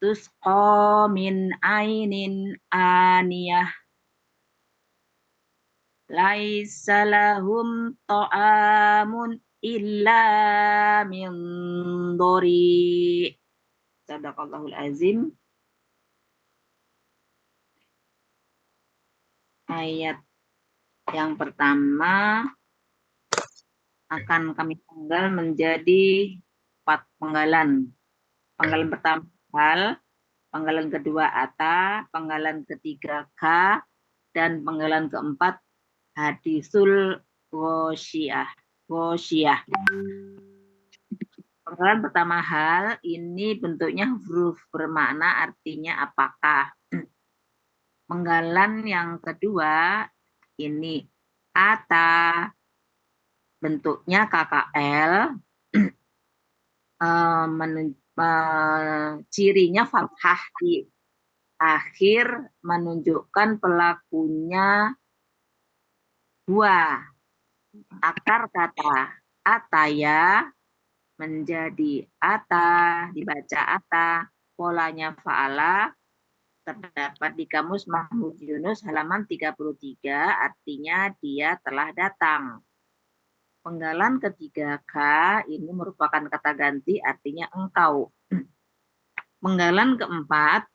tusqa min ainin aniyah laisa lahum ta'amun illa min dhari. Sadaqallahul azim. Ayat yang pertama akan kami penggal menjadi 4 penggalan. Penggalan pertama hal, penggalan kedua ata, penggalan ketiga ka, dan penggalan keempat hadisul ghosyiyah. Penggalan pertama hal ini bentuknya huruf bermakna artinya apakah. Penggalan yang kedua ini ata, bentuknya KKL, cirinya fathah di akhir menunjukkan pelakunya dua. Akar kata ataya menjadi ata, dibaca ata, polanya fa'ala, terdapat di Kamus Mahmud Yunus halaman 33, artinya dia telah datang. Penggalan ketiga K ini merupakan kata ganti, artinya engkau. Penggalan keempat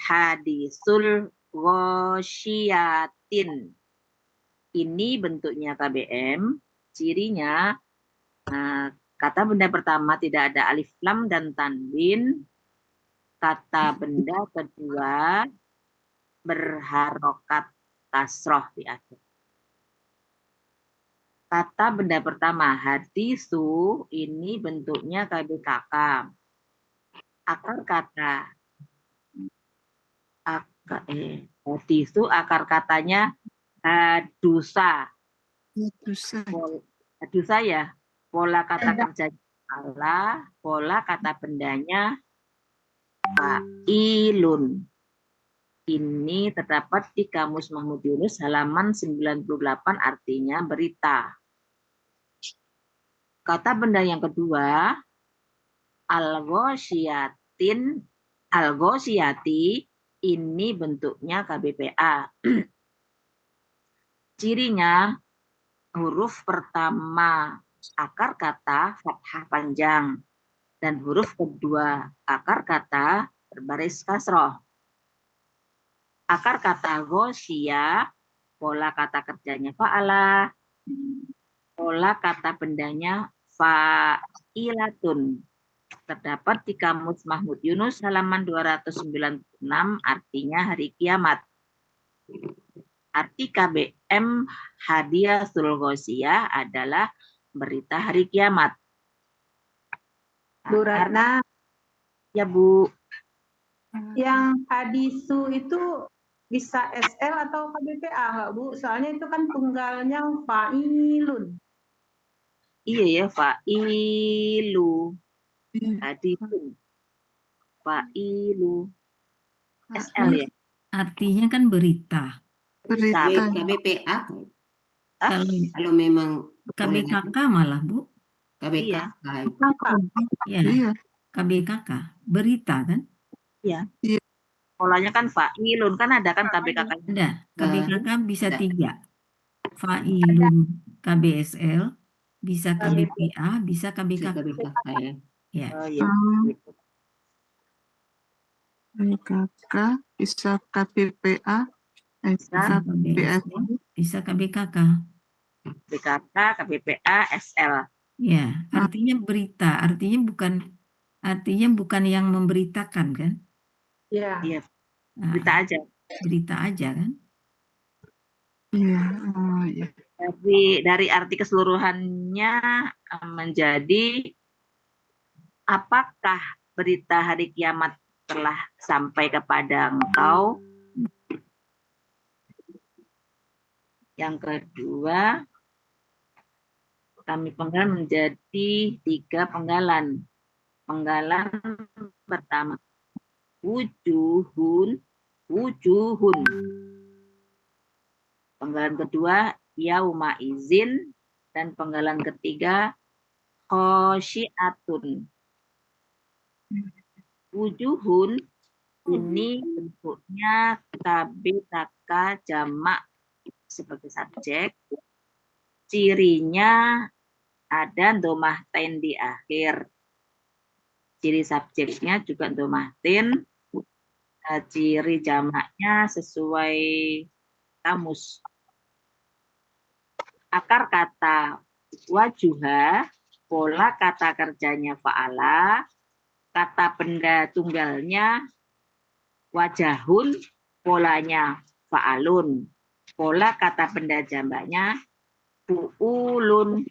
hadisul ghosyiatin. Ini bentuknya KBM, cirinya kata benda pertama tidak ada alif lam dan tanwin. Kata benda kedua berharokat kasroh di akhir. Kata benda pertama hadisu ini bentuknya KBKK. Akar kata hadisu akar katanya hadusa. Hadusa ya. Pola kata kerja Allah, pola kata bendanya fa'ilun. Ini terdapat di Kamus Mahmud Yunus halaman 98, artinya berita. Kata benda yang kedua al-ghosyati, ini bentuknya KBPA. Cirinya huruf pertama akar kata fathah panjang dan huruf kedua akar kata berbaris kasroh. Akar kata ghosyia, pola kata kerjanya fa'ala, pola kata bendanya fa'ilatun. Terdapat di Kamus Mahmud Yunus halaman 296, artinya hari kiamat. Arti KBM hadiyatul ghosyiyah adalah berita hari kiamat. Bu Ratna. Ya Bu. Yang hadisu itu bisa SL atau KBPA nggak Bu? Soalnya itu kan tunggalnya fa'ilun. Iya ya, fa'ilu. Hadisun. Fa'ilu. SL ya. Artinya kan berita. KBPA. Kalau memang KBKK malah Bu. KBK. Iya. KBKK berita kan? Iya. Polanya kan fa'ilun, kan ada kan KBKK. Ada. KBKK bisa 3. Fa'ilun KBSL, bisa KBPA, bisa KBKK. Ya. Oh, ya. KBKK bisa KBPA, bisa KBKK. BKK, KBPA, SL. Ya, artinya berita, artinya bukan yang memberitakan kan? Iya. Iya. Berita aja. Berita aja kan? Iya. Oh, iya. Dari arti keseluruhannya menjadi apakah berita hari kiamat telah sampai kepada engkau? Yang kedua, kami penggal menjadi 3 penggalan. Penggalan pertama, wujuhun. Penggalan kedua, yauma izin. Dan penggalan ketiga, khosyiatun. Wujuhun ini bentuknya KBKK jamak sebagai subjek. Cirinya ada domah ten di akhir. Ciri subjeknya juga domah ten. Ciri jamaknya sesuai kamus. Akar kata wajuha, pola kata kerjanya fa'ala, kata benda tunggalnya wajahun, polanya fa'alun, pola kata benda jamaknya fu'ulun.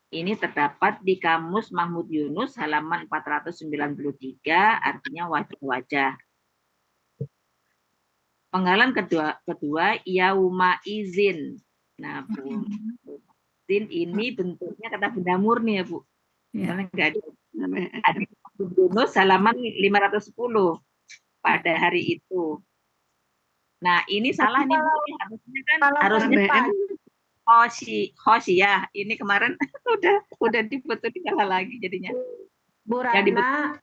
Ini terdapat di Kamus Mahmud Yunus halaman 493, artinya wajah-wajah. Penggalan kedua yauma izin. Nah, Bu, izin ini bentuknya kata benda murni ya, Bu. Ya. Karena enggak ada Yunus halaman 510 pada hari itu. Nah, ini salah nih, Bu. Harusnya kan harusnya Khosyah. Ini kemarin udah dibetul salah lagi jadinya. Bu Ratna.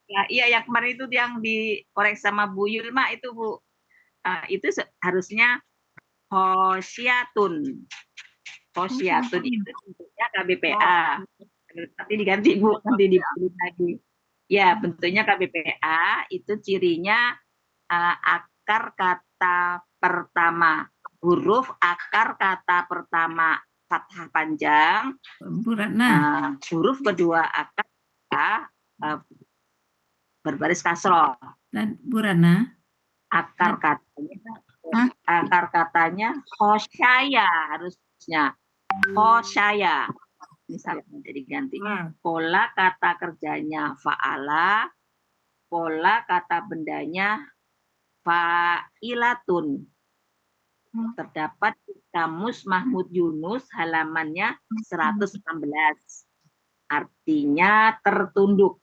Ya, iya, yang kemarin itu yang dikoreksi sama Bu Yulma itu, Bu. Itu harusnya khosyatun. Khosyatun itu bentuknya KBPA. Tapi diganti, Bu, nanti dibeli lagi. Ya, bentuknya KBPA itu cirinya akar kata pertama, huruf akar kata pertama fathah panjang. Bu Ratna. Huruf kedua akar kata berbaris kasroh. Dan Bu Ratna. Akar katanya khosyaya harusnya. Khosyaya. Misalnya jadi ganti. Pola kata kerjanya fa'ala, pola kata bendanya fa'ilatun. Terdapat di Kamus Mahmud Yunus halamannya 116. Artinya tertunduk.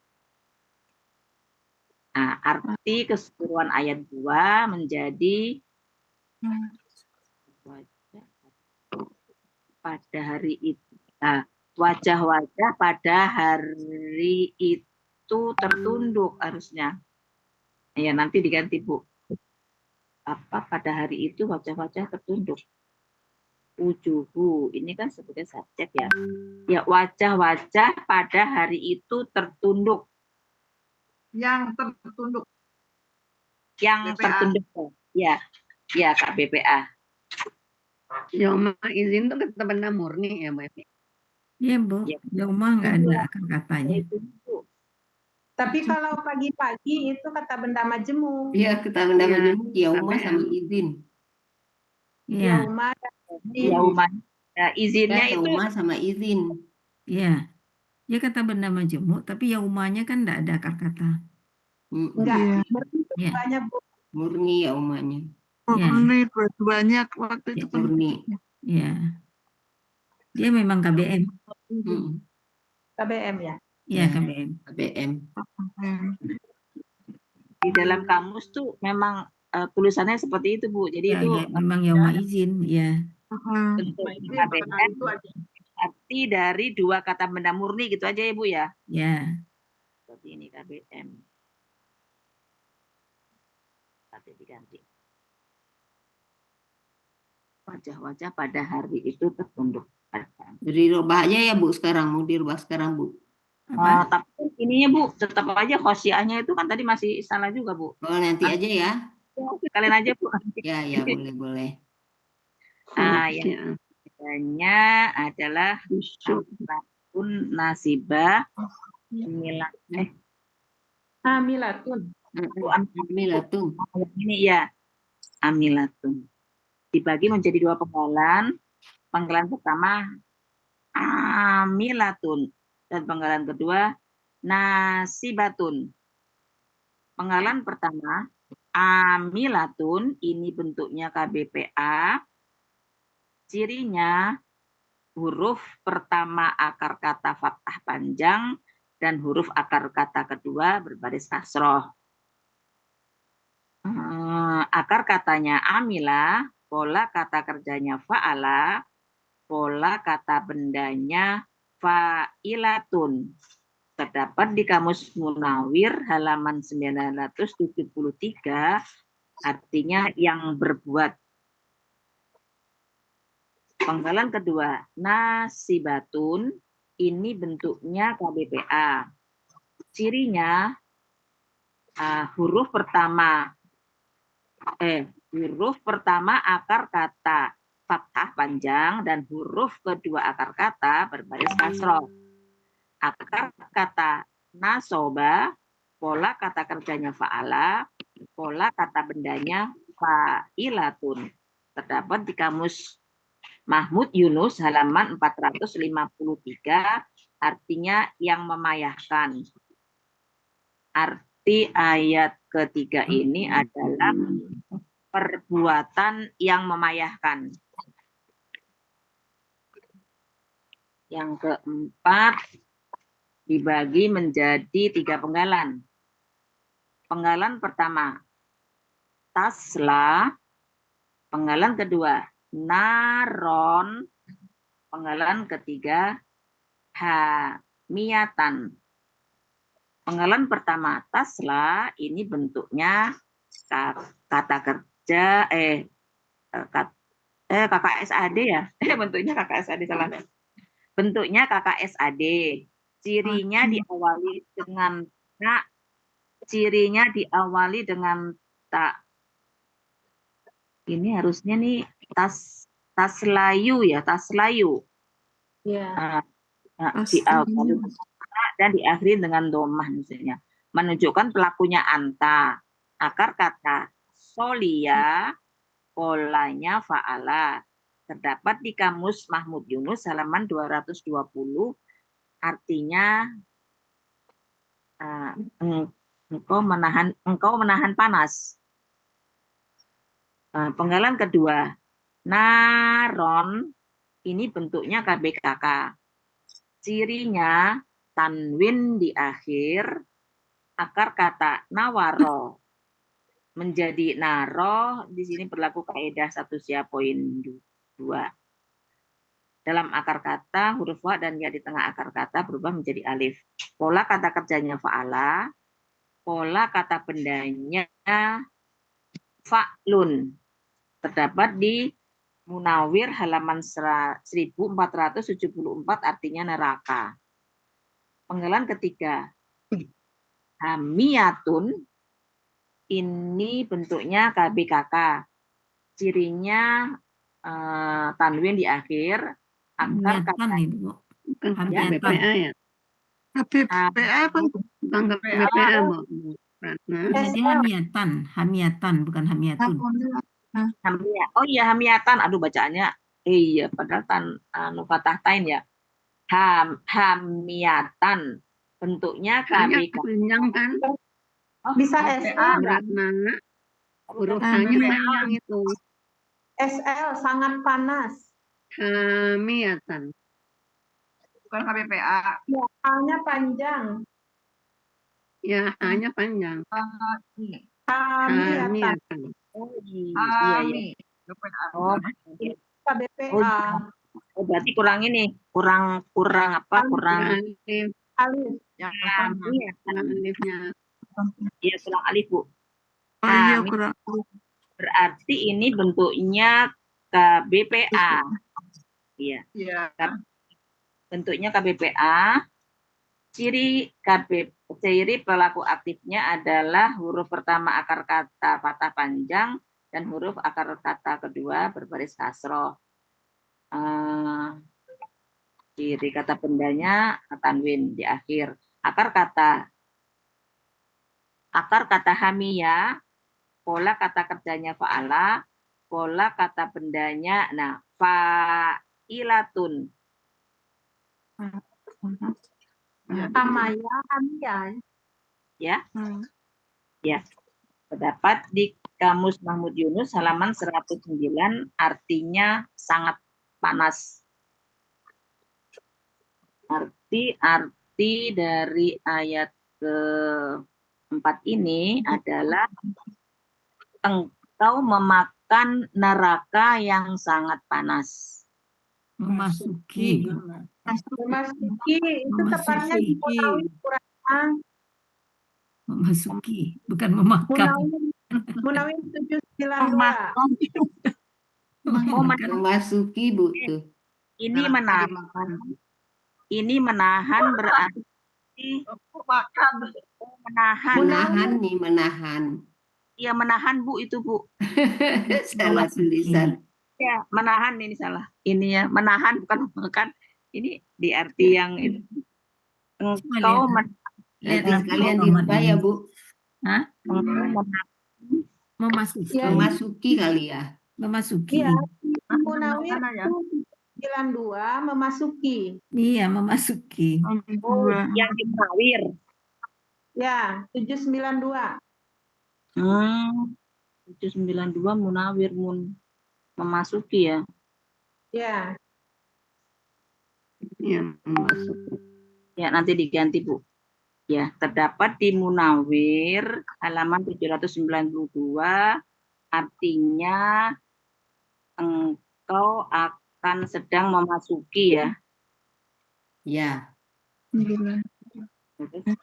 Nah, arti keseluruhan ayat 2 menjadi pada hari itu. Wajah-wajah pada hari itu tertunduk harusnya. Ya, nanti diganti, Bu. Pada hari itu wajah-wajah tertunduk. Wujuhu, ini kan sebagai subjek ya. Ya, wajah-wajah pada hari itu tertunduk. Yang tertunduk. Yang BPA. tertunduk. Ya, ya Kak BPA. Yauma izin itu kata benda murni ya, Mbak. Iya, Bu. Ya. Yauma nggak ada akar katanya. Tapi kalau pagi-pagi itu kata benda majemuk. Iya, kata benda majemuk yauma sama izin. Iya. Yauma dan Yauma. Ya, izinnya Ya, itu yauma sama izin. Iya. Ya kata benda majemuk, tapi yaumanya kan nggak ada akar kata. enggak. Iya. Banyak, Bu. Murni yaumanya. Murni dua-duanya waktu itu kan. Murni. Iya. Dia memang KBM. KBM ya. Iya, Ya. KBM. KBM. di dalam kamus tuh memang tulisannya seperti itu, Bu. Jadi Ya, itu ya, memang yauma izin, ya. bentuk KBM arti dari dua kata benda murni gitu aja ya, Bu ya. Ya. Seperti ini KBM. Tapi diganti. Wajah-wajah pada hari itu tertunduk. Jadi rubah aja ya, Bu, sekarang. Mau dirubah sekarang, Bu. Tapi ininya, Bu, tetap aja khosyahnya itu kan tadi masih salah juga, Bu. Oh, nanti aja ya. Kalian aja, Bu. Ya, ya, boleh. Yang bedanya adalah amilatun nasibah Amilatun. Amilatun. Ini ya, amilatun. Dibagi menjadi dua penggalan. Penggalan pertama amilatun dan penggalan kedua nasibatun. Penggalan pertama amilatun ini bentuknya KBPA. Cirinya huruf pertama akar kata fathah panjang dan huruf akar kata kedua berbaris kasroh. Akar katanya amila, pola kata kerjanya fa'ala, pola kata bendanya fa'ilatun. Terdapat di Kamus Munawir halaman 973, artinya yang berbuat. Penggalan kedua, nasibatun, ini bentuknya KBPA. Cirinya huruf pertama akar kata fathah panjang dan huruf kedua akar kata berbaris kasroh. Akar kata nasoba, pola kata kerjanya fa'ala, pola kata bendanya fa'ilatun. Terdapat di Kamus Mahmud Yunus halaman 453, artinya yang memayahkan. Arti ayat ketiga ini adalah perbuatan yang memayahkan. Yang keempat, dibagi menjadi 3 penggalan. Penggalan pertama, tasla. Penggalan kedua, naron. Penggalan ketiga, hamiyatan. Penggalan pertama, tasla, ini bentuknya kata kerja, KKSAD ya? Bentuknya KKSAD, salah. Bentuknya KKSAD. Cirinya diawali dengan tak. Cirinya diawali dengan tak. Ini harusnya nih taslayu ya, taslayu. Ya. Diawali dan diakhiri dengan domah misalnya. Menunjukkan pelakunya anta. Akar kata solia, polanya fa'ala. Terdapat di Kamus Mahmud Yunus halaman 220, artinya engkau menahan panas. Penggalan kedua, naron, ini bentuknya KBKK. Cirinya tanwin di akhir, akar kata nawaro menjadi naro. Di sini berlaku kaidah 1 2. Dalam akar kata, huruf wa dan ya di tengah akar kata berubah menjadi alif. Pola kata kerjanya fa'ala, pola kata bendanya fa'lun. Terdapat di Munawir halaman 1474, artinya neraka. Penggalan ketiga, hamiyatun, ini bentuknya KBKK. Cirinya tanwin di akhir, akar kata Ibu. Bukan Hamiyatan. KBPA ya? KBPA apa? Bukan KBPA, Bu. Ratna. Jadi hamiatan, bukan hamiyatun. Oh iya, hamiyatan. Aduh bacaannya. Iya, padahal fathahtain ya. Hamiyatan. Bentuknya Hanya KBK. panjang kan? Bisa SL. Ratna. Huruf H-nya panjang itu. SL sangat panas. Hamiyatan. Bukan KBPA. Ya, A-nya panjang. Ya, H-nya panjang. Hamiyatan. Hamiyatan. Oh iya, iya. Oh, KBPA. berarti kurang ini. Kurang apa? Kurang Alif. Alif. hamiyatan. Alifnya. Iya, kurang alif, Bu. Oh iya, kurang. Berarti ini bentuknya KBPA. Iya. Iya. Bentuknya KBPA. Ciri pelaku aktifnya adalah huruf pertama akar kata fathah panjang dan huruf akar kata kedua berbaris kasroh. Ciri kata bendanya tanwin di akhir. Akar kata hamiyah, pola kata kerjanya fa'ala, pola kata bendanya fa'ilatun. Hamaya, hamiyah. Ya. Ya. Terdapat di Kamus Mahmud Yunus halaman 109, artinya sangat panas. Arti dari ayat ke-4 ini adalah engkau memakan neraka yang sangat panas. Memasuki Memasuki itu tepatnya di Memasuki. Munawir Quran. Memasuki, bukan memakan. Munawir 792. Memakan. Memasuki, Bu, tuh. Ini Nah, menahan. dimakan. Ini menahan berarti Makan. menahan. Menahan nih, menahan. Iya menahan Bu itu Bu. Salah tulisan. Ya menahan ini salah. Ini ya menahan bukan makan. Ini di arti yang itu. Engkau Lihat Nanti yang sekalian pertama diubah ya, ini. Bu. Hah? menahan. Memasuki. Ya. Memasuki kali ya. Memasuki. Iya, Munawir Mana ya? itu 92 memasuki. Iya, memasuki. Oh, yang di Munawir. Ya, 792. 792 Munawir memasuki ya. Ya, Yang memasuki. Ya nanti diganti Bu. Ya, terdapat di Munawir halaman 792 artinya engkau akan sedang memasuki ya. Ya.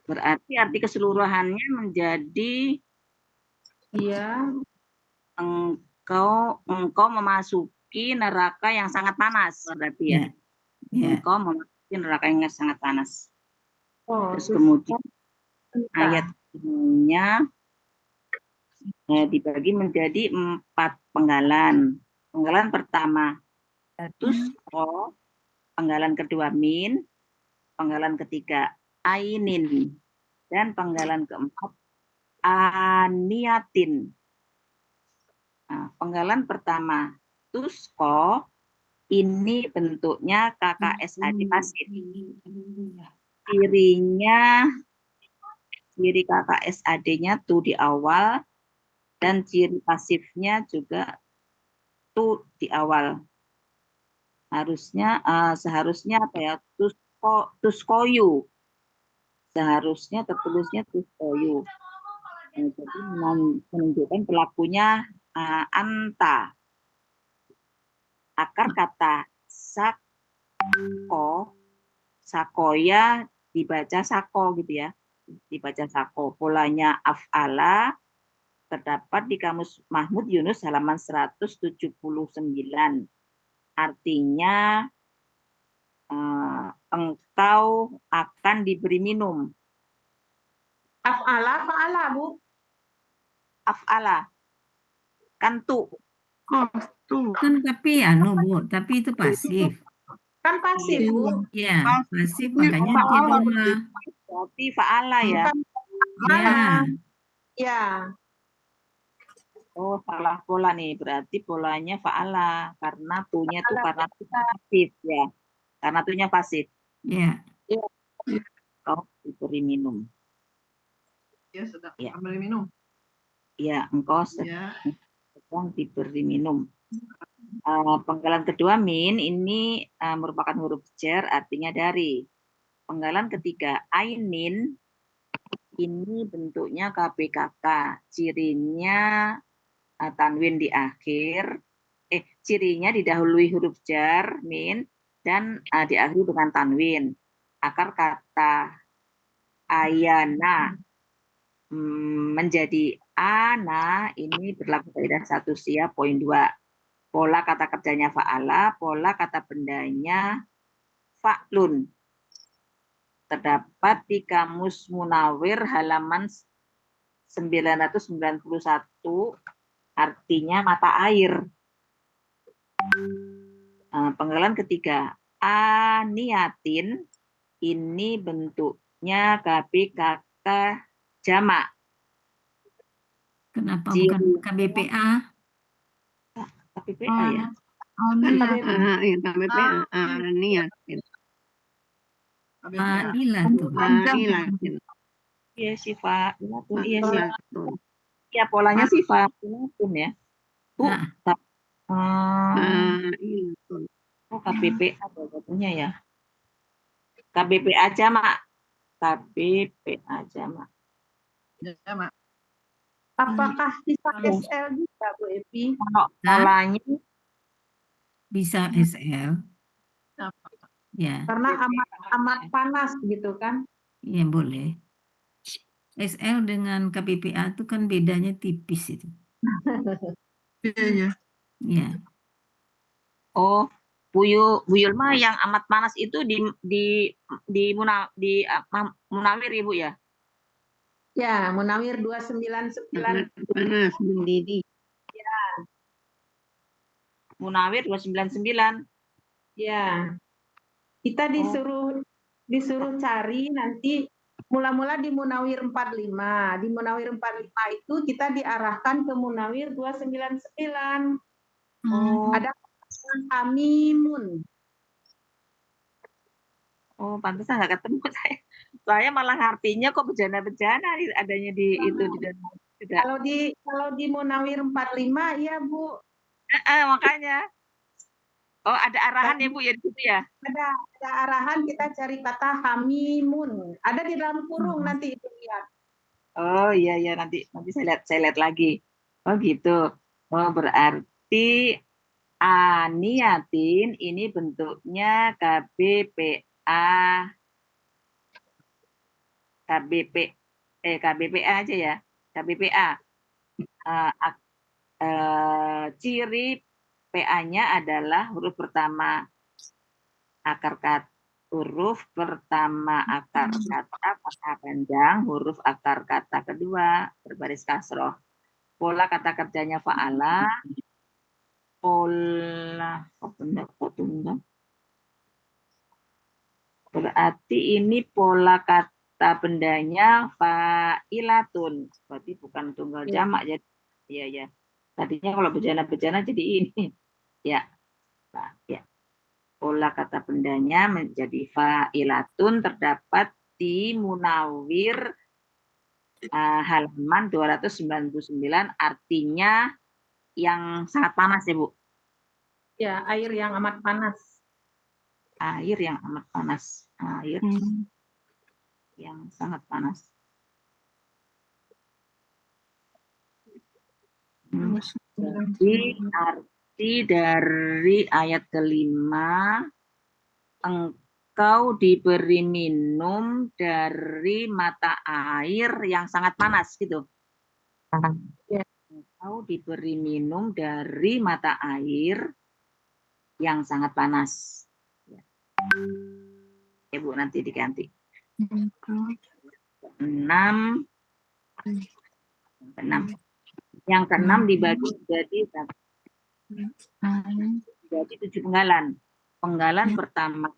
Berarti arti keseluruhannya menjadi iya. engkau memasuki neraka yang sangat panas berarti ya. Ya. Engkau memasuki neraka yang sangat panas. Oh, Terus kemudian ayatnya dibagi menjadi 4 penggalan. Penggalan pertama tusko, penggalan kedua min, penggalan ketiga ainin, dan penggalan keempat aniatin. Nah, penggalan pertama tusko ini bentuknya KKSAD pasif. Ciri KKSAD-nya tuh di awal dan ciri pasifnya juga tuh di awal. Seharusnya apa ya? Tuskoyu. Seharusnya tertulisnya tuskoyu. Jadi menunjukkan pelakunya anta. Akar kata sakoya dibaca sako gitu ya. Dibaca sako. Polanya af'ala terdapat di Kamus Mahmud Yunus halaman 179. Artinya engkau akan diberi minum. Af'ala, fa'ala, Bu. Af'ala. Kan tuh. Kan tapi Bu, tapi itu pasif. Kan pasif, Bu. Ya, pasif makanya dia doma. Berarti fa'ala ya. Ya. Ya. Oh, salah pola nih. Berarti polanya fa'ala karena tunya tuh karena pasif ya. Karena tunya pasif. Ya. Kau diberi minum. Ya, sedang Ya. ambil minum. Ya, engkau Ya. sedang diberi minum. Penggalan kedua min ini merupakan huruf jar artinya dari. Penggalan ketiga ainin ini bentuknya KPKK. Cirinya tanwin di akhir. Cirinya didahului huruf jar min dan diakhiri dengan tanwin. Akar kata ayana menjadi ana ini berlaku kaidah 1 sia poin 2. Pola kata kerjanya fa'ala, pola kata bendanya fa'lun. Terdapat di Kamus Munawir halaman 991, artinya mata air. Penggalan ketiga, aniatin, ini bentuknya KPKK jamak. Kenapa bukan KBPA? KBPA ya? KBPA. Niatin. Fa'ilatun. Fa'ilatun. Iya sih fa'ilatun. Iya sih. Fa'ilatun. Ya polanya sih fa'ilatun ya. Bu. Fa'ilatun. Oh KBPA betulnya ya. KBPA jamak. KBPA jamak. Jamak. Apakah bisa SL juga, Bu Evi? Kalau polanya Bisa SL. Ya, karena amat panas gitu kan. ya boleh. SL dengan KPPA itu kan bedanya tipis itu. Iya. Ya, Oh, Bu Yulma yang amat panas itu di Munawir Ibu ya? Ya, Munawir 299. Sangat panas mendidih. Munawir 299. Ya, kita disuruh cari nanti mula-mula di Munawir 45. Di Munawir 45 itu kita diarahkan ke Munawir 299. Oh, Ada Hamimun. oh, pantesan nggak ketemu saya. Saya malah ngartinya kok bejana-bejana adanya di itu di dalam. Tidak. Kalau di Munawir 45 ya Bu, Makanya. Oh, ada arahan ya Bu ya di situ ya? ada arahan kita cari kata Hamimun. Ada di dalam kurung nanti itu lihat. Oh iya nanti saya lihat lagi. Oh gitu. Oh berarti aniyatin ini bentuknya KBPA aja ya. KBPA. Ciri PA-nya adalah huruf pertama akar kata, fathah panjang, huruf akar kata kedua berbaris kasroh. Pola kata kerjanya fa'ala, berarti ini pola kata bendanya fa'ilatun, berarti bukan tunggal jamak jadi ya. Tadinya kalau bejana-bejana jadi ini ya. Nah, ya. Pola kata bendanya menjadi fa'ilatun terdapat di Munawir halaman 299, artinya yang sangat panas ya Bu. Ya, air yang amat panas. Air yang amat panas. Air yang sangat panas. Jadi arti dari ayat kelima, engkau diberi minum dari mata air yang sangat panas gitu. Ya. Engkau diberi minum dari mata air yang sangat panas. Ya Bu, nanti diganti. 6. Yang keenam dibagi jadi 7 penggalan. Penggalan pertama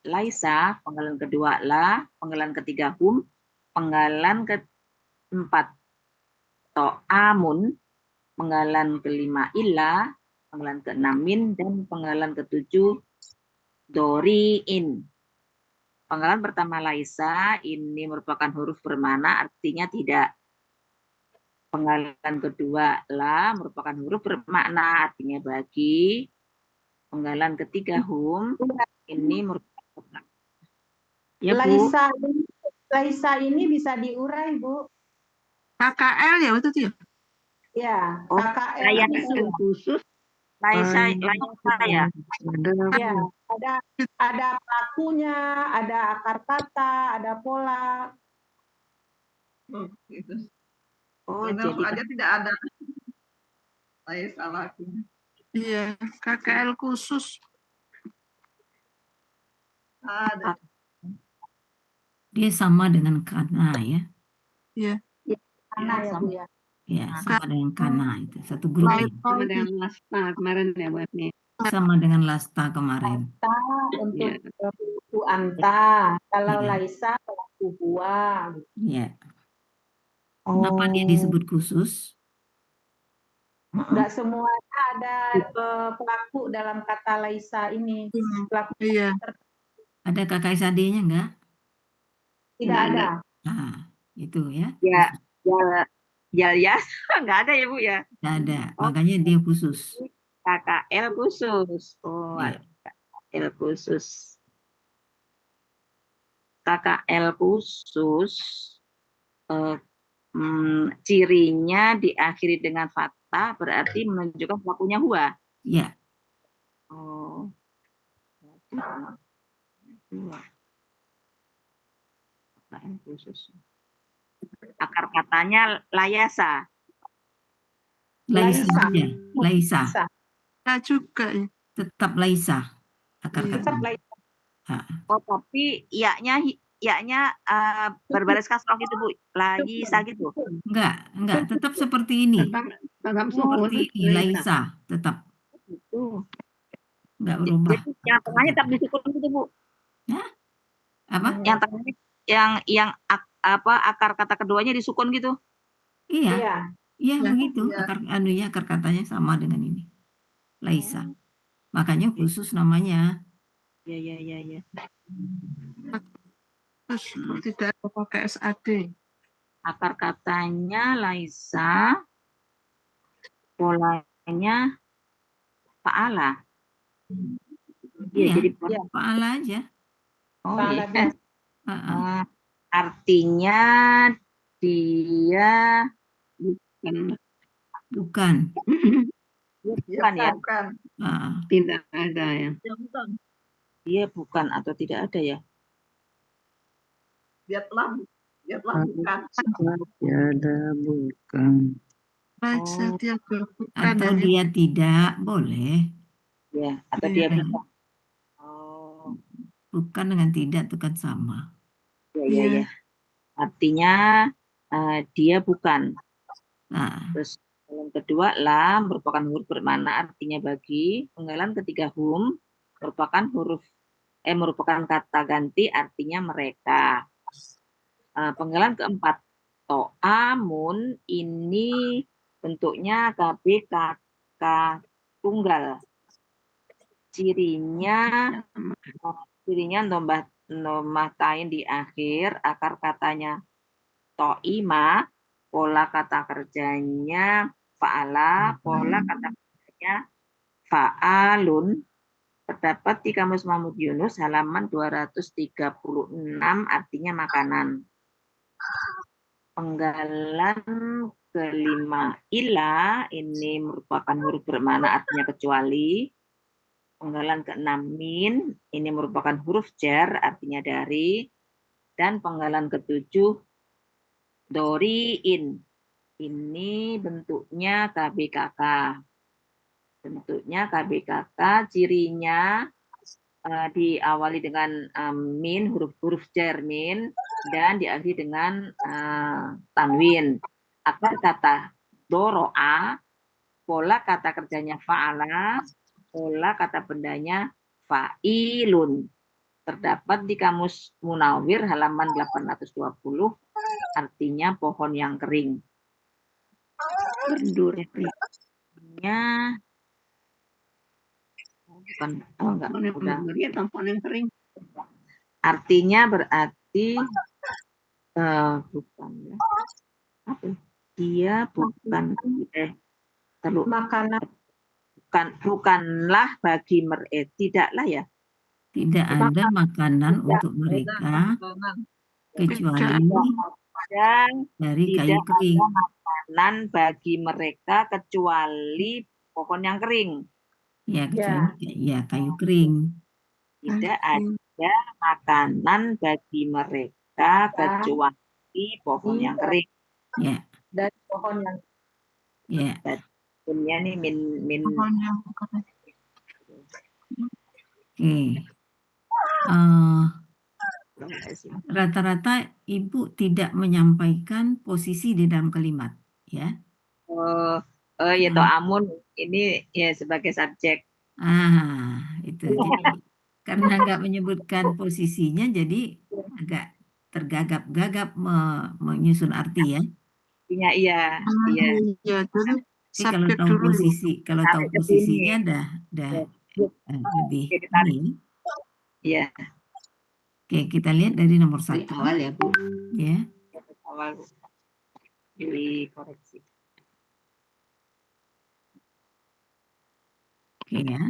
laisa, penggalan kedua la, penggalan ketiga hum, penggalan keempat to'amun, penggalan kelima illa, penggalan keenam min, dan penggalan ketujuh doriin. Penggalan pertama laisa ini merupakan huruf bermana, artinya tidak. Penggalan kedua la merupakan huruf bermakna, artinya bagi. Penggalan ketiga hum ini merupakan ya Bu. Laisa ini bisa diurai Bu. KKL ya waktu itu ya? Ya, Oh, KKL khusus. laisa ya. Ya, ada pelakunya, ada akar kata, ada pola. Oh, gitu. Oh, Benar jadi aja tidak ada. Saya salah. Iya, KKL khusus. Ada. dia sama dengan kana ya. Iya. Mana ya Bu ya? Ya, sama dengan kana itu. Satu grup ya. Sama dengan lasta kemarin ya Bu Efni. Sama dengan lasta kemarin. Untuk pelaku anta, kalau Iya. laisa pelaku huwa. Ya. Kenapa dia disebut khusus? Enggak semuanya ada pelaku dalam kata laisa ini. Pelaku Iya. Ada kakak sadenya enggak? tidak ada. Nah, itu ya. ya nggak ada ya Bu ya. Tidak ada. Oh. Makanya dia khusus. KKL khusus. Oh, Iya. KKL khusus. KKL khusus cirinya diakhiri dengan fathah berarti menunjukkan pelakunya huwa. Ya. Oh. Dua. KKL khusus. Akar katanya layasa. Laisa Laisa. aja. Laisa. Laisa. Nah juga ya. Tetap Laisa. Akar Iya. Tetap katanya. Laisa. Oh, tapi yaknya berbaris kasroh gitu, Bu. Laisa gitu. Enggak. Tetap seperti ini. Tetap sukun Seperti ini. Laisa. Tetap. Gitu. Enggak berubah. Jadi yang tengahnya tetap disukun gitu, Bu. Apa? Yang tengahnya yang akar kata keduanya disukun gitu. Iya. Iya. Iya, Ya, begitu. iya. Akar katanya sama dengan ini. Laisa. Makanya khusus namanya. Iya. Terus tidak ada pakai SAD. Akar katanya Laisa, polanya fa'ala. Iya, Iya. jadi Fa'ala aja. oh Fa'ala iya. biasa. Artinya dia Bukan. bukan ya. Bukan. Tidak ada ya. Dia bukan atau tidak ada ya. Dia telah bukan. Tiada bukan. Laisa dia bukan. Atau ya. dia tidak, boleh. Ya, atau Iya. dia bukan. Oh, Bukan dengan tidak itu kan sama. iya. Artinya dia bukan. Nah, Terus yang kedua lam merupakan huruf bermakna artinya bagi. Penggalan ketiga hum merupakan kata ganti artinya mereka. Penggalan keempat to'amun ini bentuknya KBKK tunggal. Cirinya nombah tain di akhir, akar katanya to'ima, pola kata kerjanya fa'ala, pola kata kerjanya fa'alun. Terdapat di Kamus Mahmud Yunus halaman 236, artinya makanan. Penggalan kelima ila ini merupakan huruf bermakna artinya kecuali. Penggalan keenam min ini merupakan huruf jar artinya dari. Dan penggalan ketujuh doriin ini bentuknya KBKK. Bentuknya KBKK, cirinya diawali dengan min, huruf jar min, dan diakhiri dengan tanwin. Akar kata doro'a, pola kata kerjanya fa'ala, pola kata bendanya fa'ilun. Terdapat di Kamus Munawir halaman 820, artinya pohon yang kering. Artinya berarti bukan ya. Apa? Dia bukan Makanan. bukanlah bagi mereka, tidaklah ya. tidak ada makanan untuk mereka kecuali dari kayu kering. Tidak ada makanan bagi mereka kecuali pohon yang kering. Ya, kecuali kayu kering. Tidak ada makanan bagi mereka kecuali pohon yang kering. Ya. Dari pohon yang Punya nih min. Pohon yang bukan. Oke. Rata-rata Ibu tidak menyampaikan posisi di dalam kalimat, ya. Ya toh amun ini ya sebagai subjek. Itu. Jadi karena nggak menyebutkan posisinya, jadi agak tergagap-gagap menyusun arti ya. Iya. Jadi kalau tahu posisinya dah lebih ini. Iya. Oke, kita lihat dari nomor 1. Awal ya, Bu. Ya. Awal dikoreksi. Oke ya.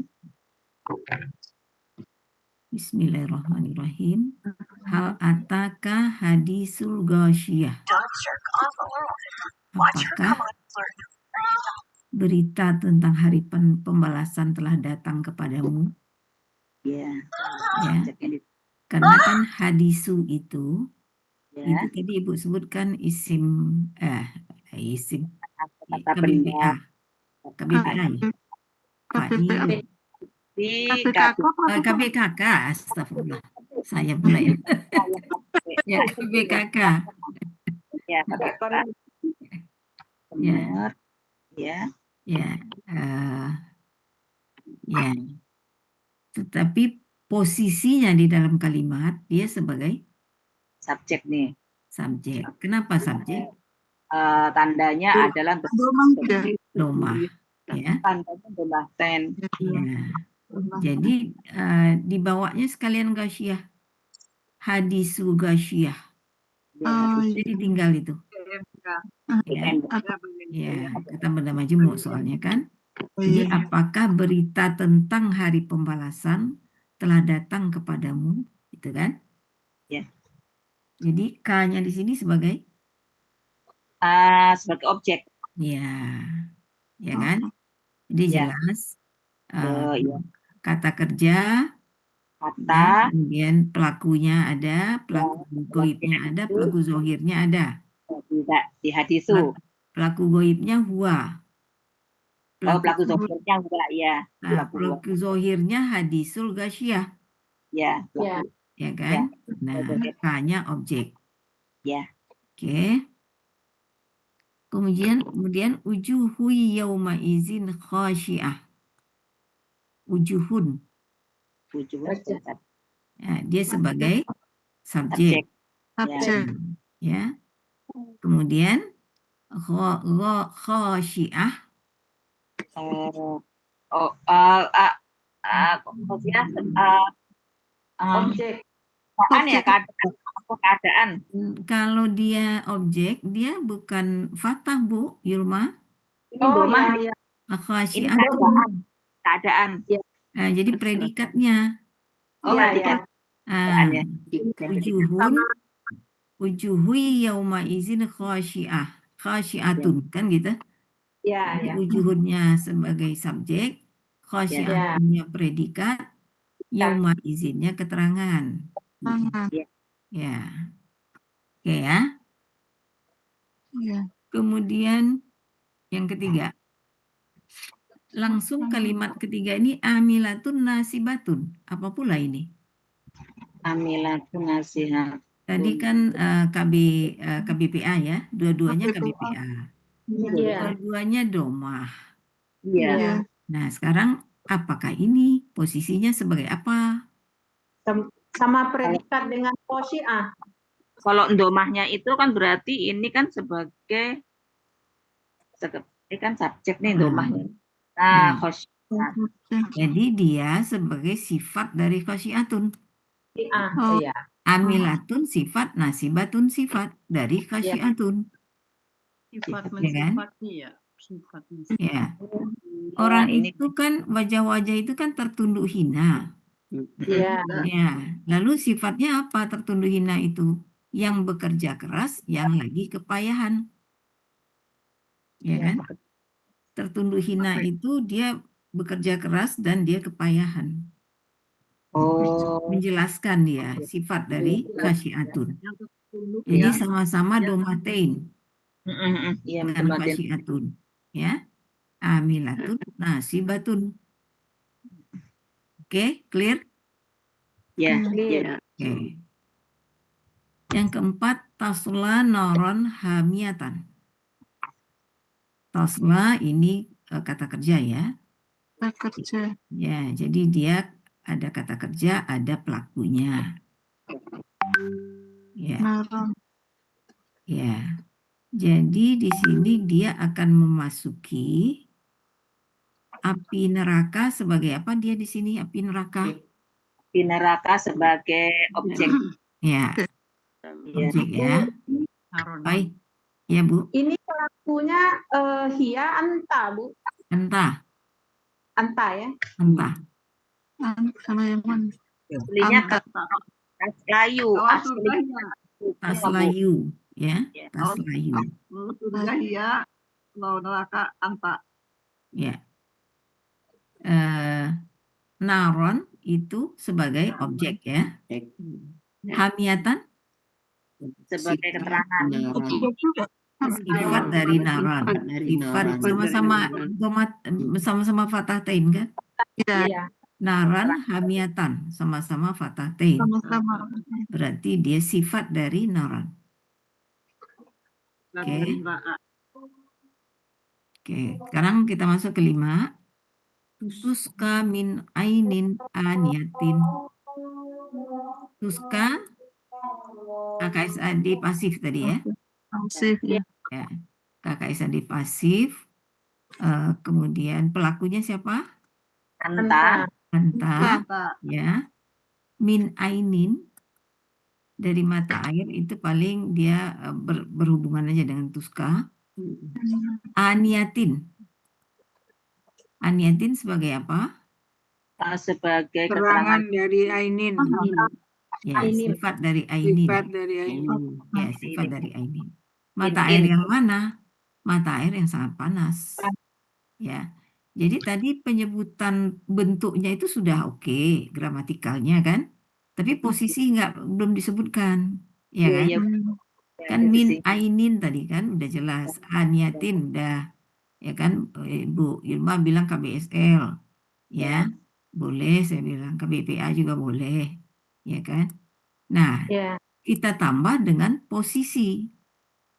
Bismillahirrahmanirrahim. Hal ataka hadisul ghasyiyah. Apakah berita tentang hari pembalasan telah datang kepadamu? Ya. Karena kan hadisu itu Ya, tadi Ibu sebutkan isim kata KBPA. benda. KBPA ya? KBPA. Fa'ilun. Di KBKK. KBKK, astagfirullah. Saya pula ya. Ya, KBKK. Ya, KBKK. Ya, Benar. Ya. ya, ya. Tetapi posisinya di dalam kalimat dia sebagai Subjek nih. subjek. Kenapa subjek? Tandanya adalah Domah, ya. tandanya domaten. Ya. Jadi dibawanya sekalian gasyah. Hadisu gasyah. Jadi tinggal itu. Ya. Ya, kata benda majemuk soalnya kan. Jadi apakah berita tentang hari pembalasan telah datang kepadamu, gitu kan? Ya. Jadi K-nya di sini sebagai Sebagai objek. ya kan? Jadi Ya. jelas Ya. kata kerja, Kata ya, kemudian pelakunya ada, pelaku goibnya ada, pelaku zohirnya ada. tidak di hadisu. Pelaku goibnya huwa. Pelaku zohirnya enggak ya. Pelaku zohirnya hadisul gasyah, Ya. ya kan? Nah, K-nya objek. Ya. Oke. Kemudian ujuhu yauma izin khasyiah. Ujuhun. Ya, dia sebagai subjek. Ya. Kemudian khasyiah. Objek. Keadaan. Kalau dia objek, dia bukan fatah, Bu Yulma. Iya. Ini Khasyiah. keadaan. Jadi predikatnya. Iya. Ujuhu yauma izin khasyiah. Khasyiatun, kan gitu? Iya. Ujuhunnya sebagai subjek, khasyiatunnya predikat, yauma izinnya keterangan. Ya. Oke ya. Kemudian yang ketiga. Langsung kalimat ketiga ini amilatun nasibatun. Apa pula ini? Amilatun nasihat. Tadi kan KBPA ya, dua-duanya KBPA. Dua-duanya domah. Iya. Nah, sekarang apakah ini posisinya sebagai apa? Sama predikat dengan khasyiah. Kalau domahnya itu kan berarti ini kan sebagai ini kan subjek nih domahnya. Nah, khasyiah. Jadi dia sebagai sifat dari khasyiatun. Iya. Amilatun sifat, nasibatun sifat dari khasyiatun. Sifat Ya kan? ya. Ya. Orang itu kan wajah-wajah itu kan tertunduk hina. Iya. Ya. Lalu sifatnya apa tertunduk hina itu? Yang bekerja keras, yang lagi kepayahan. Ya kan? Tertunduk hina itu dia bekerja keras dan dia kepayahan. Menjelaskan dia sifat dari khasyiatun. Jadi sama-sama domatein dengan khasyiatun. Ya. Amilatun nasibatun. Oke, clear? Ya. Oke. Yang keempat, tasla noron hamiatan. Tasla ini kata kerja ya. Ya, jadi dia ada kata kerja, ada pelakunya. Ya. Ya. Jadi di sini dia akan memasuki api neraka sebagai apa dia di sini api neraka? Api neraka sebagai objek. Ya. Objek ya. Baik. Ya, Bu. Ini pelakunya Hia Anta, Bu. Anta ya. Anta. Sama yang mana? Aslinya Taslayu. Taslayu, ya. Taslayu. Surga kalau neraka Anta. Ya. Naron itu sebagai objek ya. Hamiyatan sebagai keterangan. Objek juga. sifat dari naron. Sifat sama-sama sama-sama fathah tain kan? Iya, Iya. Naran hamiyatan sama-sama fathah tain. sama-sama. Berarti dia sifat dari naran. Oke. Oke, sekarang kita masuk ke 5. Tuska min ainin aniyatin. Tuska KKSAD pasif tadi ya. Pasif ya. Ya. KKSAD pasif. Kemudian pelakunya siapa? Anta. Anta. Ya. Min ainin dari mata air itu paling dia berhubungan aja dengan tuska. Aniyatin. Aniyatin sebagai apa? Sebagai Keterangan keterangan. dari Ainin. Ya, Ainin. sifat dari ainin. Sifat dari Ainin. Ya, sifat dari ainin. Mata air yang mana? Mata air yang sangat panas. Ya. Jadi tadi penyebutan bentuknya itu sudah oke, gramatikalnya kan? Tapi posisi belum disebutkan. Ya kan? Iya, Kan min ainin tadi kan udah jelas. Aniyatin udah. Ya kan, Bu Irma bilang KBSL. Ya. Boleh saya bilang KBPA juga boleh. Ya kan? Nah, Ya. kita tambah dengan posisi.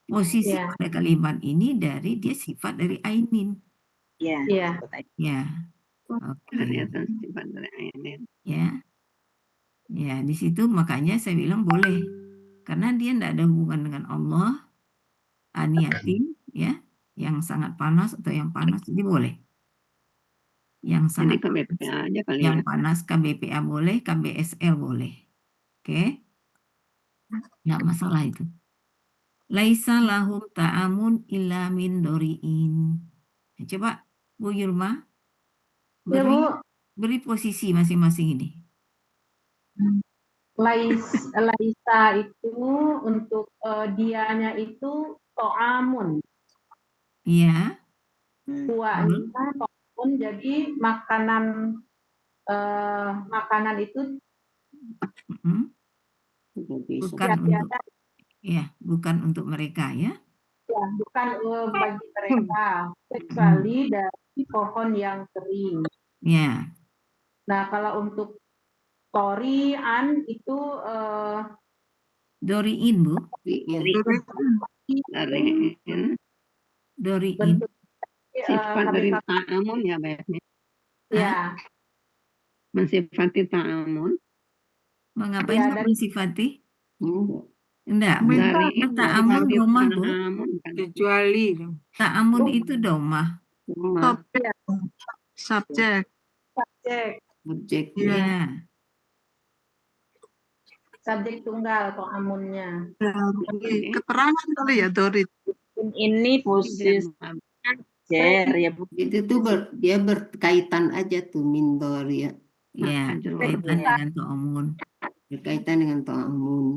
Posisi Ya. pada kalimat ini dari dia sifat dari ainin. Iya. Iya. Ya. Oke. Sifat dari Ainin. Ya. Ya, di situ makanya saya bilang boleh. Karena dia tidak ada hubungan dengan Allah. Aniyatin, ya. Yang sangat panas atau yang panas, jadi boleh. Yang Jadi sangat KBPA aja kali yang ya. panas KBPA boleh, KBSL boleh. Oke? Nggak masalah itu. Laisa lahum ta'amun illa min dori'in. Nah, coba Bu Yurma Ya, Bu. beri posisi masing-masing ini. Laisa itu untuk dianya itu to'amun. Iya. Kuahnya to'amun, jadi makanan itu bukan untuk mereka ya. Ya, bukan bagi mereka, kecuali dari pohon yang kering. Ya. Nah, kalau untuk torian itu Doriin, Bu. Doriin. bentuk Sifat dari ta'amun ya bayarnya. ya. Mensifati ta'amun. Mengapain Ya, dari mensifati? Enggak. Dari Ta'amun domah, Bu. Kecuali. Ta'amun itu domah. Subjek. Objek. Iya. Ya. Subjek tunggal to'amunnya. Keterangan kali ya Dorit. Ini posisi jer ya Bu. Itu tuh dia berkaitan aja tuh mindor ya. Ya, berkaitan dengan ta'amun. Berkaitan dengan ta'amun.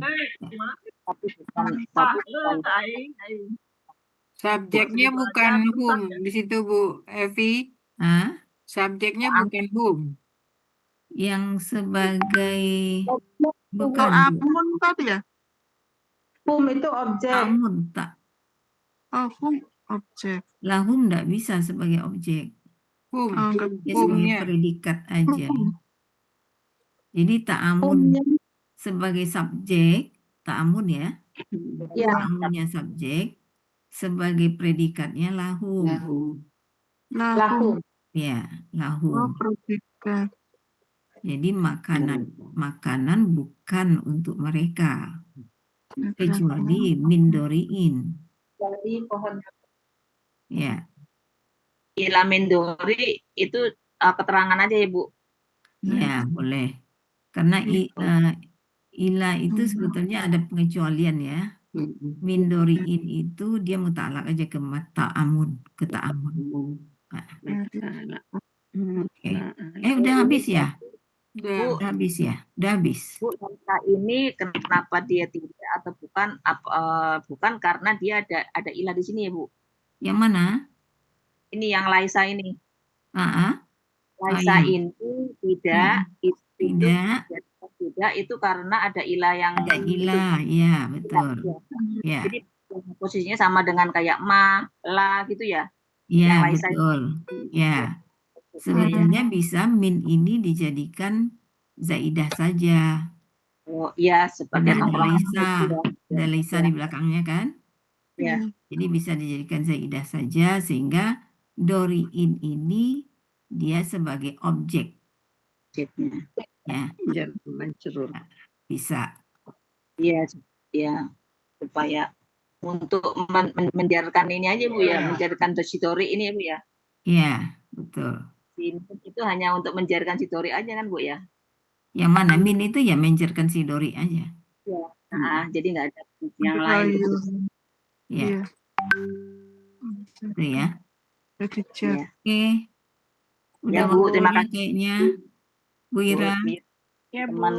Tapi bukan Subjeknya bukan hum di situ Bu Evi. Hah? Subjeknya bukan hum. Yang sebagai bukan Ta'amun tadi ya? Hum itu objek. ta'amun tak. Oh, hum objek. Lahum enggak bisa sebagai objek. Hum. Dia sebagai predikat aja. Jadi ta'amun sebagai subjek, ta'amun ya. Ya. Ta'amunnya subjek, sebagai predikatnya lahum. Lahum. Ya, Oh, lahum. predikat. Jadi makanan bukan untuk mereka. Kecuali mindoriin. Jadi pohon. Ya. Ila mendori itu keterangan aja ya Bu. Ya, boleh. Karena ila itu sebetulnya ada pengecualian ya. Mindoriin itu dia mutalak aja ke ta'amun, ke ta'amun. Nah. Oke. Udah habis ya? Bu, Udah habis ya? Udah habis. Bu, ini kenapa dia tidak atau bukan bukan karena dia ada ilah di sini ya Bu. Yang mana? Ini yang Laisa ini. Laisa ini tidak Tidak. Tidak itu karena ada ilah yang Ada ilah, ya betul. Ya, Jadi posisinya sama dengan kayak ma, la gitu ya. ya Yang lain betul. Ya, sebetulnya bisa min ini dijadikan zaidah saja. Oh iya, sebagai Karena ada pengkolang laisa, ya. ada laisa di belakangnya kan. Ya. Jadi bisa dijadikan zaidah saja sehingga doriin ini dia sebagai objek. Objeknya. Ya, Jar majrur. bisa. Iya, ya supaya untuk menjadikan ini aja Bu ya, menjadikan Sidori ini ya Bu ya. Ya, betul. Itu hanya untuk menjadikan Sidori aja kan Bu ya. Yang mana min itu ya menjerkan si dori aja. Ya. Nah, jadi nggak ada yang lain. Ya, itu ya. Ya. Oke. Udah Ya Bu, terima waktunya kasih kayaknya. Bu Ira. Ya Bu. Teman.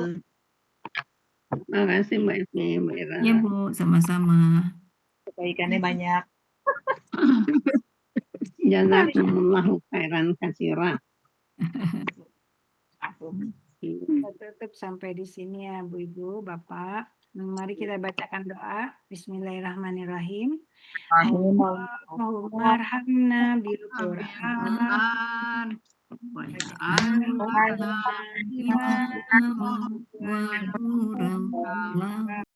Terima kasih Mbak Evi, Mbak Ira. Ya Bu, sama-sama. Kebaikannya banyak. Jazakumullahu khairan katsira. Kita tutup sampai di sini ya Bu Ibu, Bapak. Mari kita bacakan doa. Bismillahirrahmanirrahim. Allahumma arhamna bil Qur'an. Waj'alna imama wa nuran